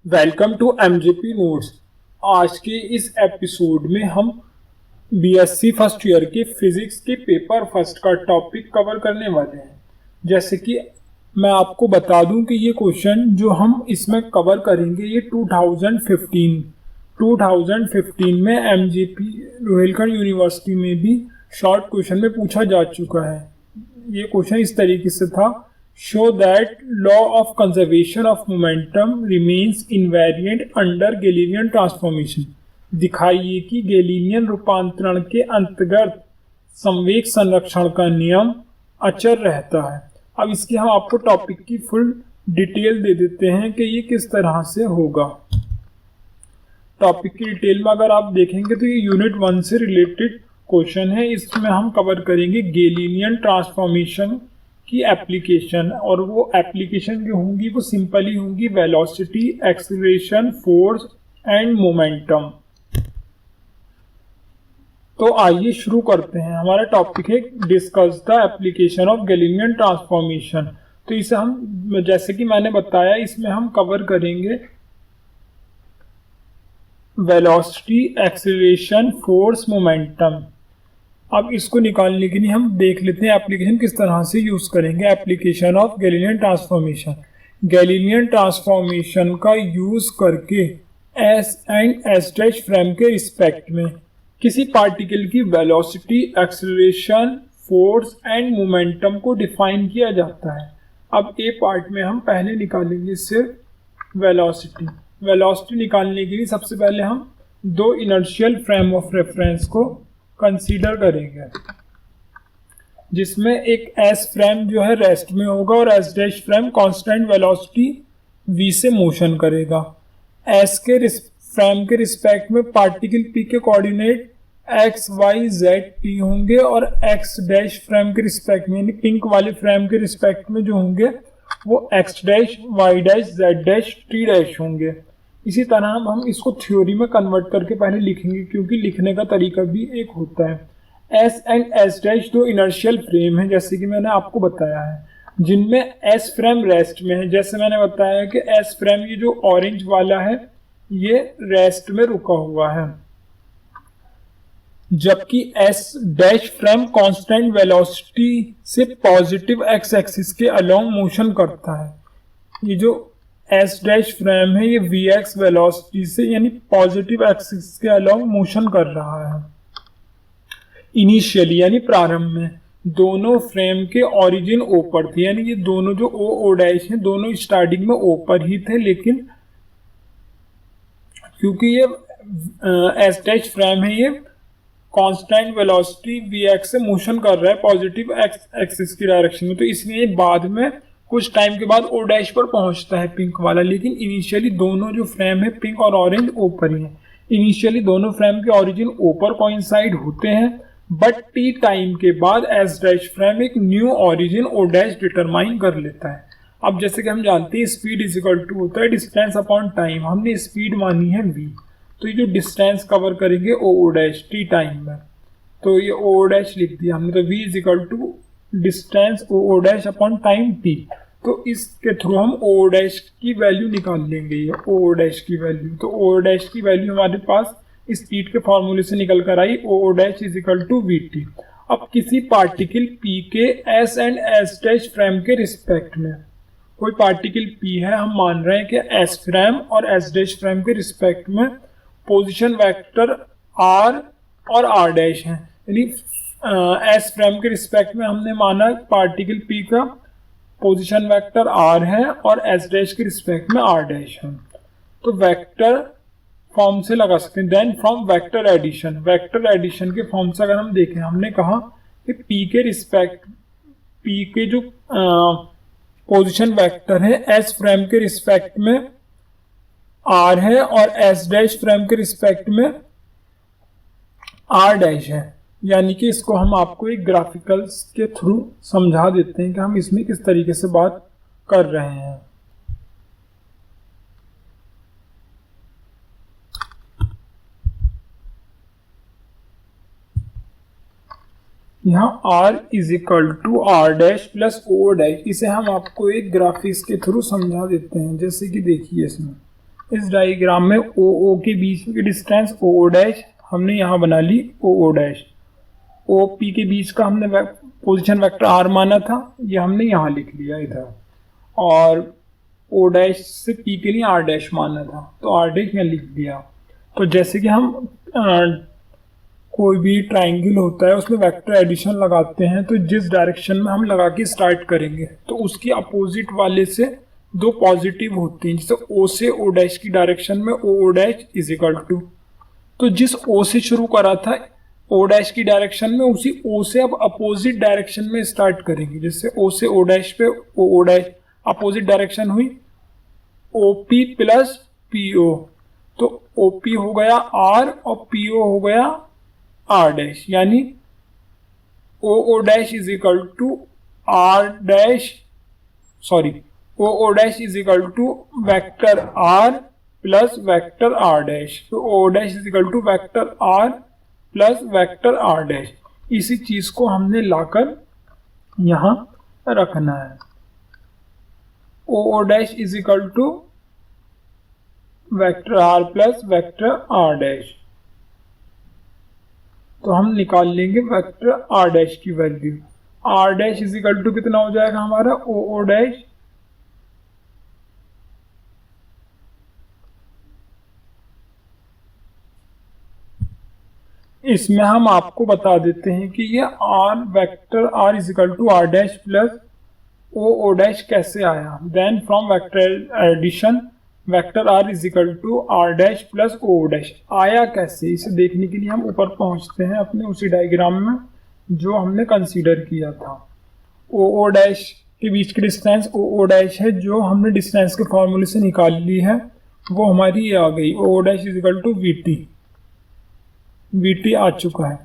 Welcome to MJP notes. आज के इस एपिसोड में हम बीएससी फर्स्ट ईयर के फिजिक्स के पेपर फर्स्ट का टॉपिक कवर करने वाले हैं। जैसे कि मैं आपको बता दूं कि ये क्वेश्चन जो हम इसमें कवर करेंगे ये 2015 में एमजेपी रोहिलखंड यूनिवर्सिटी में भी शॉर्ट क्वेश्चन में पूछा जा चुका है। ये क्वेश्चन इस तरीके से था, show that law of conservation of momentum remains invariant under Galilean transformation। दिखाइए कि गैलीलियन रूपांतरण के अंतर्गत संवेग संरक्षण का नियम अचर रहता है। अब इसकी हम आपको टॉपिक की फुल डिटेल दे देते हैं कि ये किस तरह से होगा। टॉपिक की डिटेल में अगर आप देखेंगे तो ये यूनिट 1 से रिलेटेड क्वेश्चन है। इसमें हम कवर करेंगे गैलीलियन ट्रांसफॉर्मेशन की एप्लीकेशन, और वो एप्लीकेशन जो होंगी वो सिंपली होंगी velocity, acceleration, force and momentum. तो आइए शुरू करते हैं। हमारा टॉपिक है discuss the application of Galilean transformation. तो इसे हम, जैसे कि मैंने बताया, इसमें हम कवर करेंगे वेलोसिटी, एक्सीलरेशन, फोर्स, मोमेंटम। अब इसको निकालने के लिए हम देख लेते हैं एप्लीकेशन किस तरह से यूज करेंगे। Application of Galilean transformation. Galilean transformation का यूज करके S and S dash frame के रिस्पेक्ट में किसी पार्टिकल की velocity, acceleration, force and momentum को डिफाइन किया जाता है। अब ए पार्ट में हम पहले निकालेंगे सिर्फ वेलोसिटी। वेलोसिटी निकालने के लिए सबसे पहले हम दो इनर्शियल फ्रेम ऑफ रेफरेंस को कंसीडर करेंगे, जिसमें एक एस फ्रेम जो है रेस्ट में होगा और S dash frame constant velocity v से मोशन करेगा। एस के फ्रेम के रिस्पेक्ट में पार्टिकल p के coordinate x, y, z, t होंगे, और x डैश फ्रेम के रिस्पेक्ट में, यानी पिंक वाले फ्रेम के रिस्पेक्ट में जो होंगे वो x dash, y dash, z dash, t dash होंगे। इसी तरह हम इसको थ्योरी में कन्वर्ट करके पहले लिखेंगे, क्योंकि लिखने का तरीका भी एक होता है। एस एंड एस डैश दो इनर्शियल फ्रेम है, जैसे कि मैंने आपको बताया है, जिनमें एस फ्रेम रेस्ट में है। जैसे मैंने बताया कि एस फ्रेम, ये जो ऑरेंज वाला है, ये रेस्ट में रुका हुआ है, जबकि S dash frame constant velocity से पॉजिटिव एक्स एक्सिस के अलोंग मोशन करता है। ये जो एस डैश फ्रेम है ये वी एक्स वेलोसिटी से, यानी पॉजिटिव एक्सिस के अलोंग मोशन कर रहा है। इनिशियली यानी प्रारंभ में दोनों फ्रेम के ओरिजिन ओ पर थे, यानी ये दोनों जो ओ डैश हैं दोनों स्टार्टिंग में ओ पर ही थे, लेकिन क्योंकि ये एस डैश फ्रेम है ये कांस्टेंट वेलोसिटी वी एक्स से मोशन कर रहा है पॉजिटिव एक्स एक्सिस की डायरेक्शन में, तो इसलिए बाद में कुछ टाइम के बाद ओ डैश पर पहुंचता है पिंक वाला। लेकिन इनिशियली दोनों जो फ्रेम है पिंक और ऑरेंज ओ पर ही हैं। इनिशियली दोनों फ्रेम के ओरिजिन ओ पर कोइंसाइड होते हैं, बट टी टाइम के बाद एस डैश फ्रेम एक new origin O dash determine कर लेता है। अब जैसे कि हम जानते हैं स्पीड इज इक्वल टू होता है डिस्टेंस अपॉन टाइम। हमने स्पीड मानी है v, तो ये जो डिस्टेंस कवर करेंगे ओ डैश टी टाइम में, तो ये ओ डैश लिख दिया हमने, तो v is equal to distance O dash upon time t। तो इसके थ्रू हम ओ डैश की वैल्यू निकाल लेंगे, ये ओ डैश की वैल्यू। तो ओ डैश की वैल्यू हमारे पास स्पीड के फॉर्मूले से निकल कर आई, O dash is equal to V T. अब किसी पार्टिकल p के s and s dash frame के रिस्पेक्ट में, कोई पार्टिकल p है, हम मान रहे हैं कि s फ्रेम और s डैश फ्रेम के रिस्पेक्ट में पोजीशन वेक्टर r और r डैश है। यानी s फ्रेम के रिस्पेक्ट में हमने माना पार्टिकल p का पोजीशन वेक्टर r है और s डैश के रिस्पेक्ट में r डैश है। तो वेक्टर फॉर्म से लगा सकते हैं। Then from vector addition, vector addition के फॉर्म से अगर हम देखें, हमने कहा कि p के रिस्पेक्ट, p के जो पोजीशन वेक्टर है s फ्रेम के रिस्पेक्ट में r है और s डैश फ्रेम के रिस्पेक्ट में r डैश है। यानी कि इसको हम आपको एक ग्राफिकल्स के थ्रू समझा देते हैं कि हम इसमें किस तरीके से बात कर रहे हैं। यहाँ r is equal to r dash plus o dash, इसे हम आपको एक ग्राफिक्स के थ्रू समझा देते हैं। जैसे कि देखिए इसमें इस डायग्राम में ओ ओ के बीच की डिस्टेंस ओ ओ डैश हमने यहाँ बना ली ओ ओ डैश। ओ पी के बीच का हमने पोजीशन वेक्टर आर माना था, ये हमने यहाँ लिख लिया इधर। और ओ डैश से पी के लिए आर डैश माना था, तो आर डैश यहाँ लिख दिया। तो जैसे कि हम कोई भी ट्राइंगल होता है उसमें वेक्टर एडिशन लगाते हैं, तो जिस डायरेक्शन में हम लगा के स्टार्ट करेंगे तो उसकी अपोजिट वाले से दो पॉजिटिव होती हैं। जैसे ओ से ओ डैश की डायरेक्शन में O O dash is equal to, तो जिस ओ से शुरू करा था ओ डैश की डायरेक्शन में, उसी ओ से अब अपोजिट डायरेक्शन में स्टार्ट करेंगे। जैसे ओ से ओ डैश पे O O dash opposite direction हुई O P plus P O, तो ओ पी हो गया आर और पी ओ हो गया आर डैश, यानी O O dash is equal to R dash, sorry O O dash is equal to vector R plus vector R dash. तो O dash is equal to vector R plus vector R dash. इसी चीज को हमने लाकर यहां रखना है। O O dash is equal to vector R plus vector R dash. तो हम निकाल लेंगे वेक्टर आर डैश की value. R dash is equal to कितना हो जाएगा हमारा ओ ओ डैश इसमें हम आपको बता देते हैं कि ये R vector R is equal to R dash plus O O dash कैसे आया। Then from vector addition vector R is equal to R dash plus O dash आया कैसे, इसे देखने के लिए हम ऊपर पहुंचते हैं अपने उसी डायग्राम में जो हमने कंसीडर किया था। ओ ओ डैश के बीच की डिस्टेंस ओ ओ डैश है, जो हमने डिस्टेंस के फॉर्मूले से निकाल ली है, वो हमारी ये आ गई O dash is equal to V T. V T आ चुका है।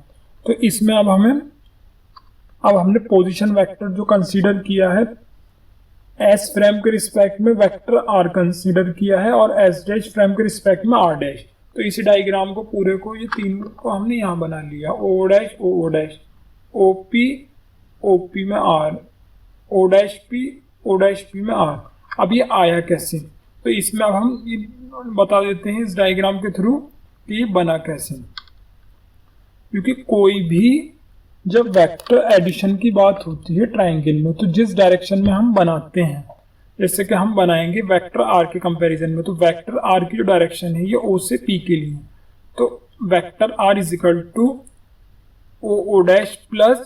तो इसमें अब हमने पोजीशन वेक्टर जो कंसीडर किया है एस फ्रेम के रिस्पेक्ट में वेक्टर आर कंसीडर किया है और एस डैश फ्रेम के रिस्पेक्ट में आर डैश। तो इसी डायग्राम को पूरे को ये तीन को हमने यहाँ बना लिया O dash O O dash O P में आर ओ डैश पी में आर। अब ये आया कैसे, तो इसमें अब हम ये बता देते हैं इस डायग्राम के थ्रू कि ये बना कैसे। क्योंकि कोई भी जब वेक्टर एडिशन की बात होती है ट्राइंगल में, तो जिस डायरेक्शन में हम बनाते हैं, जैसे कि हम बनाएंगे वेक्टर आर के कंपैरिजन में, तो वेक्टर आर की जो डायरेक्शन है ये ओ से पी के लिए, तो vector R is equal to O O dash plus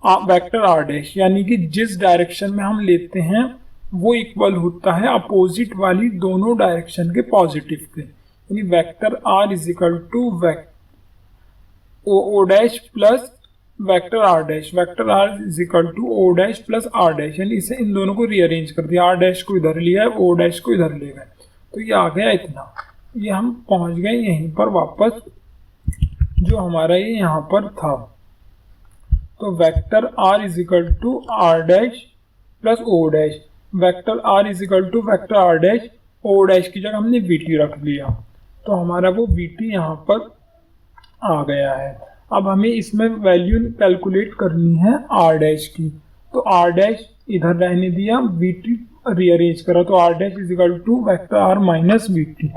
vector R dash, यानी कि जिस डायरेक्शन में हम लेते हैं वो इक्वल होता है अपोजिट वाली दोनों डायरेक्शन के पॉजिटिव के। यानी vector R is equal to O O dash plus vector R dash, vector R is equal to O dash plus R dash, यानी इसे इन दोनों को रीअरेंज कर दिया। आर डैश को इधर लिया है, ओ डैश को इधर ले गए, तो ये आ गया इतना। ये हम पहुंच गए यहीं पर वापस जो हमारा ये यहाँ पर था। तो vector R is equal to R dash plus O dash, vector R is equal to vector R dash, O dash की जगह हमने वी टी रख लिया, तो हमारा वो वी टी यहाँ पर आ गया है। अब हमें इसमें वैल्यू कैलकुलेट करनी है आर डैश की, तो आर डैश इधर रहने दिया, वी टी रीअरेंज करा, तो R dash is equal to vector R minus V T.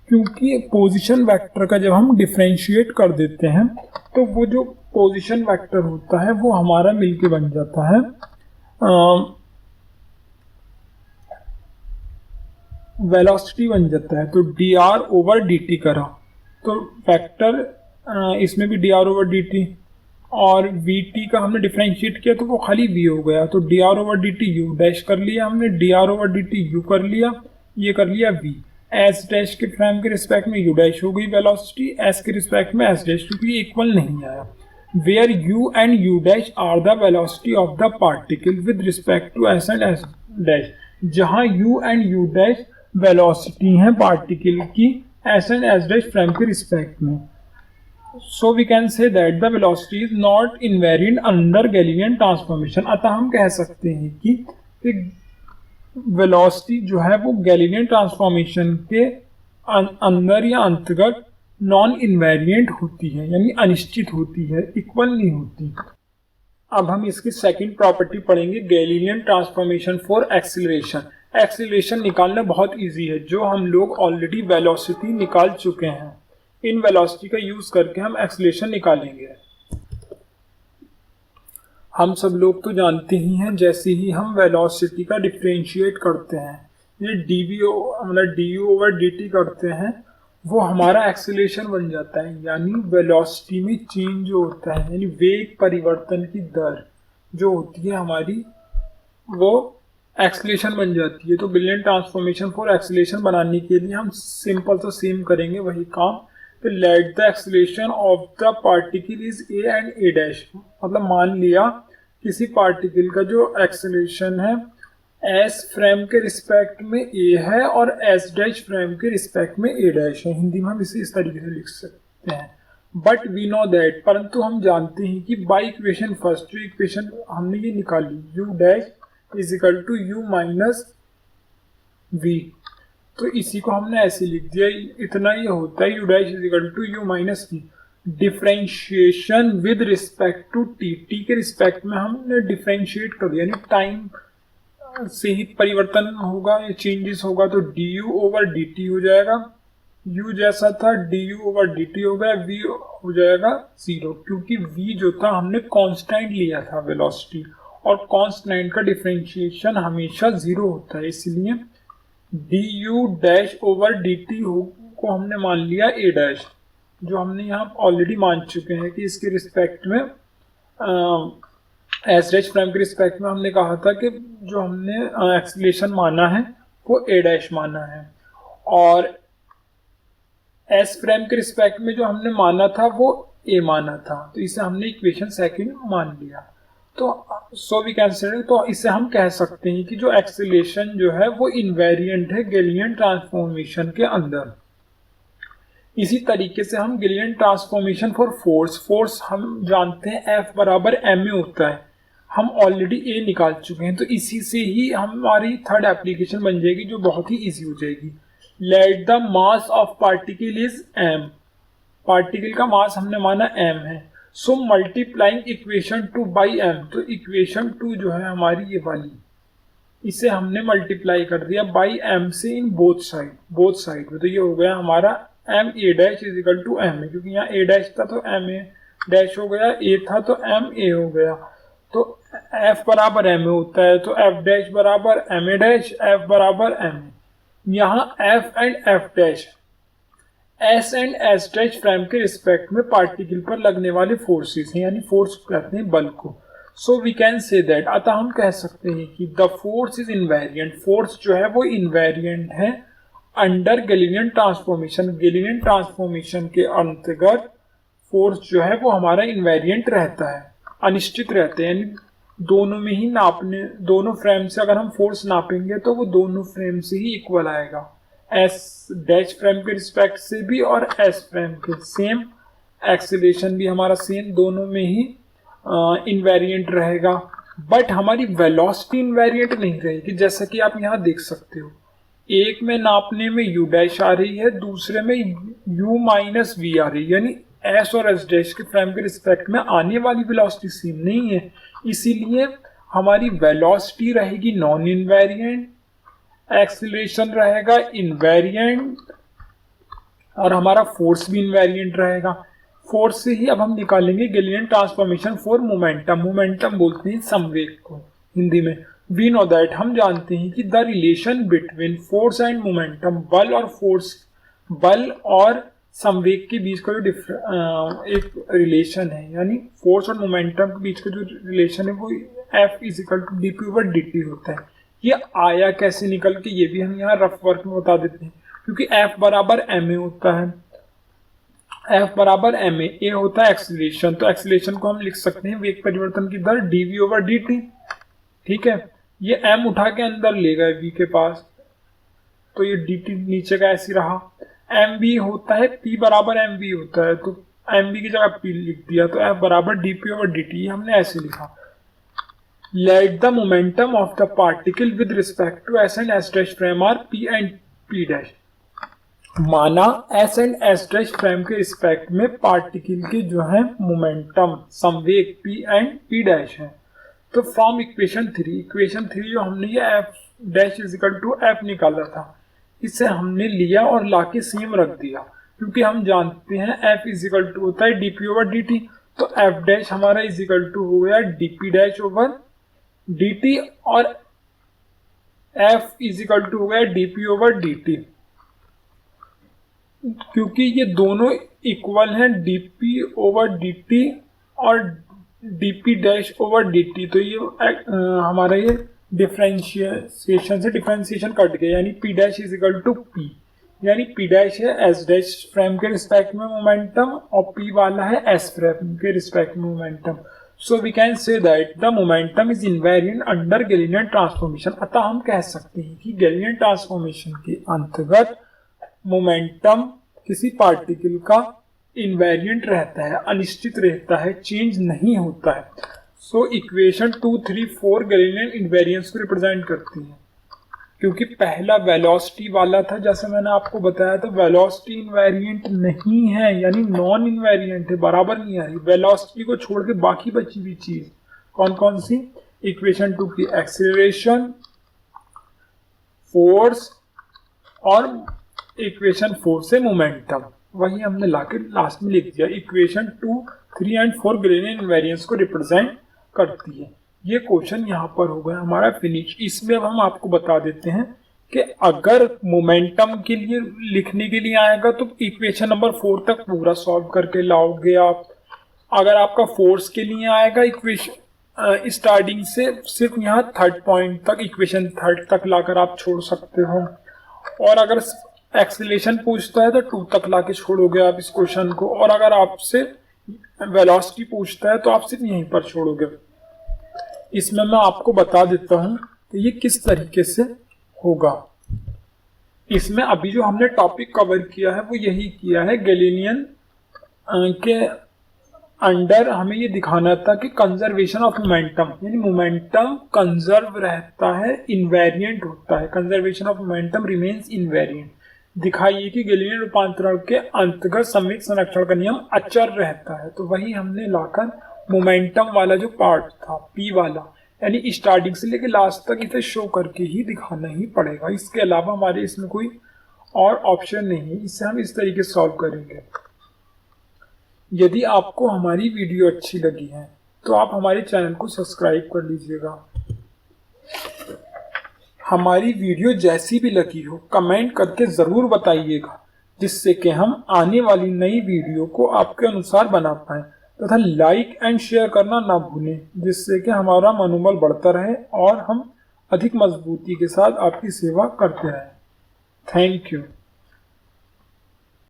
क्योंकि पोजीशन वेक्टर का जब हम डिफ्रेंशिएट कर देते हैं तो वो जो पोजीशन वेक्टर होता है वो हमारा मिलके बन जाता है वेलोसिटी बन जाता है। तो D R over D T करा, तो वेक्टर इसमें भी D R over D T, और वी टी का हमने डिफ्रेंशिएट किया तो वो खाली वी हो गया, तो D R over D T U dash कर लिया हमने, D R over D T U कर लिया, ये कर लिया वी। एस डैश के फ्रेम के रिस्पेक्ट में यू डैश हो गई वेलोसिटी, एस के रिस्पेक्ट में एस डैश, क्योंकि ये इक्वल नहीं आया। Where U and U dash are the velocity of the particle with respect to S and S dash, जहाँ U and U dash velocity है पार्टिकल की S and S dash frame के respect में। So we can say that the velocity is not invariant under Galilean transformation। अतः हम कह सकते हैं कि वेलोसिटी जो है वो गैलीलियन ट्रांसफॉर्मेशन के अंदर या अंतर्गत नॉन इन्वेरिएंट होती है, यानी अनिश्चित होती है, इक्वल नहीं होती। अब हम इसकी सेकंड प्रॉपर्टी पढ़ेंगे, Galilean transformation for acceleration. Acceleration निकालना बहुत इजी है, जो हम लोग ऑलरेडी वेलोसिटी निकाल चुके हैं। इन वेलोसिटी का यूज करके हम एक्सीलरेशन निकालेंगे। हम सब लोग तो जानते ही हैं, जैसे ही हम वेलोसिटी का डिफरेंशिएट करते हैं, ये dv मतलब du ओवर dt करते हैं, वो हमारा एक्सीलरेशन बन जाता है। यानी वेलोसिटी में चेंज जो होता है, यानी वेग परिवर्तन की दर जो होती है हमारी, वो एक्सीलरेशन बन जाती है। तो गिलियन ट्रांसफॉर्मेशन फॉर एक्सीलरेशन बनाने के लिए हम सिंपल तो सेम करेंगे वही काम। तो let the acceleration of the particle is A and A dash, मतलब मान लिया किसी पार्टिकल का जो एक्सीलरेशन है एस फ्रेम के रिस्पेक्ट में ए है और एस डैश फ्रेम के रिस्पेक्ट में ए डैश है। हिंदी में हम इसे इस तरीके से लिख सकते हैं। बट वी नो दैट, परंतु हम जानते हैं कि बाई इक्वेशन फर्स्ट, जो इक्वेशन हमने ये निकाली U dash is equal to U minus V, तो इसी को हमने ऐसे लिख दिया। इतना ये होता है U dash is equal to U minus V. Differentiation with respect to T, T के रिस्पेक्ट में हमने डिफरेंशिएट कर दिया, यानी टाइम से ही परिवर्तन होगा या चेंजेस होगा, तो D you over D T हो जाएगा। u जैसा था D you over D T हो गया, v हो जाएगा 0, क्योंकि v जो था हमने कांस्टेंट लिया था वेलोसिटी, और कांस्टेंट का डिफरेंशिएशन हमेशा 0 होता है, इसलिए D you dash over D T को हमने मान लिया a डैश, जो हमने यहाँ ऑलरेडी मान चुके हैं कि इसके रिस्पेक्ट में एस डैश प्राइम के रिस्पेक्ट में हमने कहा था कि जो हमने एक्सीलरेशन माना है वो a डैश माना है, और एस प्राइम के रिस्पेक्ट में जो हमने माना था वो a माना था, तो इसे हमने इक्वेशन सेकंड मान लिया। तो सो वी कंसीडर, तो इसे हम कह सकते हैं कि जो एक्सीलरेशन जो है वो इनवेरिएंट है गिलियन ट्रांसफॉर्मेशन के अंदर। इसी तरीके से हम Gillian transformation for force, force हम जानते हैं F बराबर ma होता है, हम ऑलरेडी A निकाल चुके हैं, तो इसी से ही हमारी थर्ड एप्लीकेशन बन जाएगी जो बहुत ही इजी हो जाएगी। Let the mass of particle is m, particle का मास हमने माना m है, सो मल्टीप्लाइंग इक्वेशन 2 बाई m, तो इक्वेशन 2 जो है हमारी ये वाली, इसे हमने मल्टीप्लाई कर दिया बाई m से इन बोथ साइड में, तो ये हो गया हमारा m a dash is equal to m a, क्योंकि यहाँ a डैश था तो m a डैश हो गया, a था तो m a हो गया, तो f बराबर m a होता है, तो f डैश बराबर m a डैश, f बराबर m a। यहाँ f and f dash s and s dash prime के रिस्पेक्ट में पार्टिकल पर लगने वाले फोर्सेस हैं, यानी फोर्स कहते हैं बल को। So we can say that, अतः हम कह सकते हैं कि the force is invariant, force जो है वो इनवेरिएंट है under Galilean transformation, Galilean transformation के अंतर्गत फोर्स जो है वो हमारा इनवेरिएंट रहता है, अनिश्चित रहते हैं, यानी दोनों में ही नापने, दोनों फ्रेम से अगर हम फोर्स नापेंगे तो वो दोनों फ्रेम से ही इक्वल आएगा, एस डैश फ्रेम के रिस्पेक्ट से भी और एस फ्रेम के, सेम एक्सीलरेशन भी हमारा सेम, दोनों में ही इनवेरिएंट रहेगा। बट हमारी वेलोसिटी इनवेरिएंट नहीं रहेगी, जैसा कि आप यहाँ देख सकते हो, एक में नापने में u डैश आ रही है, दूसरे में u माइनस वी आ रही है, यानी s और s डैश के फ्रेम के रिस्पेक्ट में आने वाली वेलोसिटी सेम नहीं है, इसीलिए हमारी वेलोसिटी रहेगी नॉन इनवेरिएंट, एक्सीलरेशन रहेगा इनवेरिएंट, और हमारा फोर्स भी इनवेरिएंट रहेगा। फोर्स से ही अब हम निकालेंगे Galilean transformation for momentum, momentum बोलते हैं संवेग को हिंदी में। वी नो दैट, हम जानते हैं कि the relation between force and momentum, बल और फोर्स, बल और संवेग के बीच का जो एक रिलेशन है, यानी फोर्स और मोमेंटम के बीच का जो रिलेशन है वो F is equal to D P over D T होता है। ये आया कैसे निकल के, ये भी हम यहाँ रफ वर्क में बता देते हैं, क्योंकि F बराबर ma होता है, F बराबर ma, a होता है एक्सीलरेशन, तो एक्सीलरेशन को हम लिख सकते हैं वेग परिवर्तन की दर dv ओवर dt, ठीक है। ये m उठा के अंदर ले गए v के पास, तो ये dt नीचे का ऐसे रहा, mv होता है p बराबर mv होता है, तो mv की जगह p लिख दिया, तो f बराबर dp ओवर dt हमने ऐसे लिखा। Let the momentum of the particle with respect to s and s dash frame are p and p dash, माना s and s dash frame के रिस्पेक्ट में पार्टिकल के जो है मोमेंटम संवेग p एंड p डैश है। तो from equation 3 जो हमने ये f dash is equal to F निकाला था, इसे हमने लिया और लाके सेम रख दिया, क्योंकि हम जानते हैं एफ इज इक्वल टू होता है डीपी ओवर डी, तो एफ डैश हमारा इज इक्वल टू हो गया डीपी डैश ओवर डी, और एफ इज इक्वल टू हो गया डीपी ओवर डी, क्योंकि ये दोनों इक्वल हैं डीपी ओवर डी और डीपी डैश ओवर डी, तो ये हमारा ये डिफरेंशिएशन से डिफरेंशिएशन कट गया, यानी P dash is equal to P, यानी पी डैश है एस डैश फ्रेम के रिस्पेक्ट में मोमेंटम और पी वाला है एस फ्रेम के रिस्पेक्ट में momentum. So we can say that the momentum is invariant under Galilean transformation. अतः हम कह सकते हैं कि गैलीलियन ट्रांसफॉर्मेशन के अंतर्गत मोमेंटम किसी पार्टिकल का इनवेरिएंट रहता है, अनिश्चित रहता है, चेंज नहीं होता है। सो इक्वेशन 2, 3, 4 गैलीलियन इनवेरिएंस को रिप्रेजेंट करती है, क्योंकि पहला वेलोसिटी वाला था, जैसे मैंने आपको बताया था वेलोसिटी इनवेरिएंट नहीं है, यानी नॉन इनवेरिएंट है, बराबर नहीं आ रही। वेलोसिटी को छोड़ के बाकी बची हुई चीज कौन कौन सी, इक्वेशन 2 की एक्सीलरेशन, फोर्स और इक्वेशन 4 से मोमेंटम, वही हमने लाके लास्ट में लिख दिया। इक्वेशन 2, 3 एंड 4 गैलीलियन इनवेरिएंस को रिप्रेजेंट करती है। ये क्वेश्चन यहाँ पर हो गया हमारा फिनिश। इसमें अब हम आपको बता देते हैं कि अगर मोमेंटम के लिए लिखने के लिए आएगा तो इक्वेशन नंबर 4 तक पूरा सॉल्व करके लाओगे आप। अगर आपका फोर्स के लिए आएगा इक्वेशन स्टार्टिंग से सिर्फ यहाँ 3rd पॉइंट तक, इक्वेशन 3rd तक लाकर आप छोड़ सकते हो, और अगर एक्सेलरेशन पूछता है तो 2 तक लाके छोड़ोगे आप इस क्वेश्चन को, और अगर आपसे वेलोसिटी पूछता है तो आप सिर्फ यहीं पर छोड़ोगे। इसमें मैं आपको बता देता हूं कि ये किस तरीके से होगा। इसमें अभी जो हमने टॉपिक कवर किया है वो यही किया है, गैलीलियन के अंडर हमें ये दिखाना था कि कंजर्वेशन ऑफ मोमेंटम, यानी मोमेंटम कंजर्व रहता है, इनवेरिएंट होता है, conservation of momentum remains invariant. दिखाइए कि गैलीलियन रूपांतरण के अंतर्गत संवेग संरक्षण का नियम अचर रहता है, तो वही हमने लाकर मोमेंटम वाला जो पार्ट था पी वाला, यानी स्टार्टिंग से लेकर लास्ट तक इसे शो करके ही दिखाना ही पड़ेगा। इसके अलावा हमारे इसमें कोई और ऑप्शन नहीं है। इसे हम इस तरीके से सॉल्व करेंगे। यदि आपको हमारी वीडियो अच्छी लगी है तो आप हमारे चैनल को सब्सक्राइब कर लीजिएगा। हमारी वीडियो जैसी भी लगी हो कमेंट करके ज़रूर बताइएगा, जिससे कि हम आने वाली नई वीडियो को आपके अनुसार बना पाएं, तथा लाइक एंड शेयर करना ना भूलें, जिससे कि हमारा मनोबल बढ़ता रहे और हम अधिक मजबूती के साथ आपकी सेवा करते रहें। Thank you.